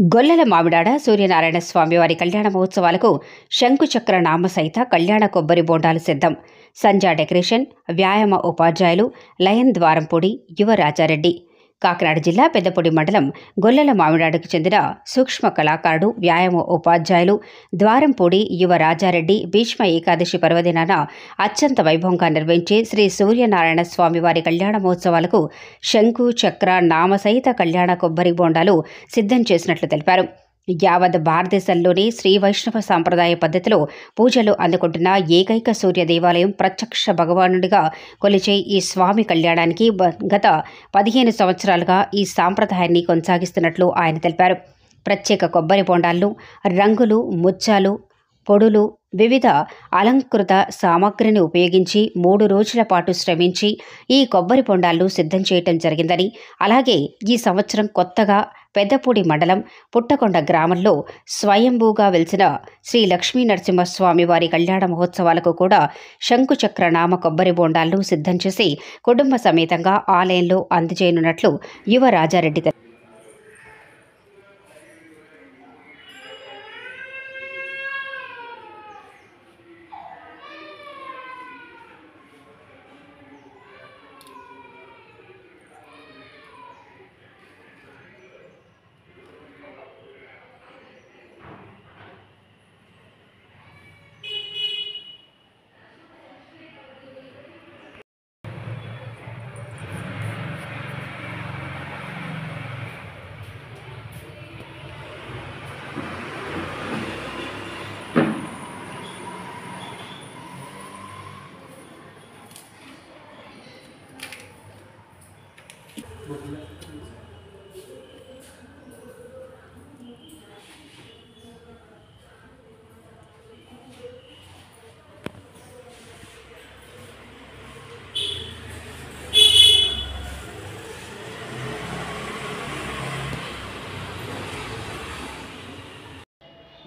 గొల్లల మామిడాడ సూర్యనారాయణ స్వామివారి కళ్యాణ మహోత్సవాలకు శంకుచక్ర నామ సహిత కళ్యాణ కొబ్బరి బోండాలు సిద్ధం. సంజా డెకరేషన్, వ్యాయామ ఉపాధ్యాయులు లయన్ ద్వారంపూడి యువ రాజారెడ్డి. కాకినాడ జిల్లా పెద్దపొడి మండలం గొల్లల మామిడాడకు చెందిన సూక్ష్మ కళాకారుడు, వ్యాయామ ఉపాధ్యాయులు ద్వారంపూడి యువ రాజారెడ్డి భీష్మ ఏకాదశి పర్వదినాన అత్యంత వైభవంగా నిర్వహించే శ్రీ సూర్యనారాయణ స్వామివారి కళ్యాణ మహోత్సవాలకు శంకు చక్ర నామ సహిత కళ్యాణ కొబ్బరి బోండాలు సిద్ధం చేసినట్లు తెలిపారు. యావత్ భారతదేశంలోని శ్రీ వైష్ణవ సాంప్రదాయ పద్ధతిలో పూజలు అందుకుంటున్న ఏకైక సూర్య దేవాలయం ప్రత్యక్ష భగవానుడిగా కొలిచే ఈ స్వామి కళ్యాణానికి గత 15 సంవత్సరాలుగా ఈ సాంప్రదాయాన్ని కొనసాగిస్తున్నట్లు ఆయన తెలిపారు. ప్రత్యేక కొబ్బరి బోండాలను, రంగులు, ముత్యాలు, పొడులు, వివిధ అలంకృత సామగ్రిని ఉపయోగించి 3 రోజుల పాటు శ్రమించి ఈ కొబ్బరి బొండాలను సిద్ధం చేయటం జరిగిందని, అలాగే ఈ సంవత్సరం కొత్తగా పెద్దపూడి మండలం పుట్టకొండ గ్రామంలో స్వయంభూగా వెలిసిన శ్రీ లక్ష్మీ నరసింహస్వామి వారి కళ్యాణ మహోత్సవాలకు కూడా శంకుచక్ర నామ కొబ్బరి బొండాలను సిద్ధం చేసి కుటుంబ సమేతంగా ఆలయంలో అందజేయనున్నట్లు యువ రాజారెడ్డి తెలిపారు.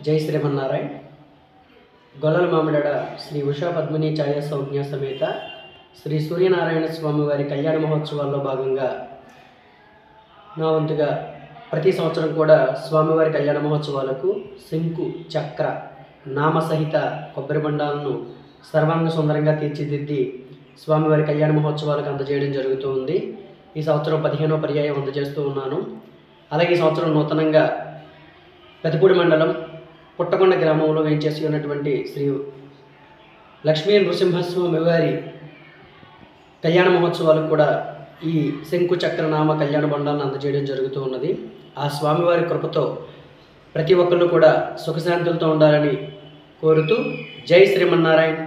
జై శ్రీమన్నారాయణ. గొల్లల మామిడాడ శ్రీ ఉషా పద్మిని ఛాయ సంజ్ఞ సమేత శ్రీ సూర్యనారాయణ స్వామి వారి కళ్యాణ మహోత్సవాల్లో భాగంగా నా వంతుగా ప్రతి సంవత్సరం కూడా స్వామివారి కళ్యాణ మహోత్సవాలకు శంకు చక్ర నామ సహిత కొబ్బరి బండాలను సర్వాంగ సుందరంగా తీర్చిదిద్ది స్వామివారి కళ్యాణ మహోత్సవాలకు అందజేయడం జరుగుతూ ఉంది. ఈ సంవత్సరం 15వ పర్యాయం అందజేస్తూ ఉన్నాను. అలాగే ఈ సంవత్సరం నూతనంగా పెద్దపూడి మండలం పుట్టకొండ గ్రామంలో వేంచేసి ఉన్నటువంటి శ్రీ లక్ష్మీ నృసింహస్వామి వారి కళ్యాణ మహోత్సవాలకు కూడా ఈ శంకు చక్రనామ కళ్యాణ బండాలను అందజేయడం జరుగుతూ ఉన్నది. ఆ స్వామివారి కృపతో ప్రతి ఒక్కళ్ళు కూడా సుఖశాంతులతో ఉండాలని కోరుతూ జై శ్రీమన్నారాయణ.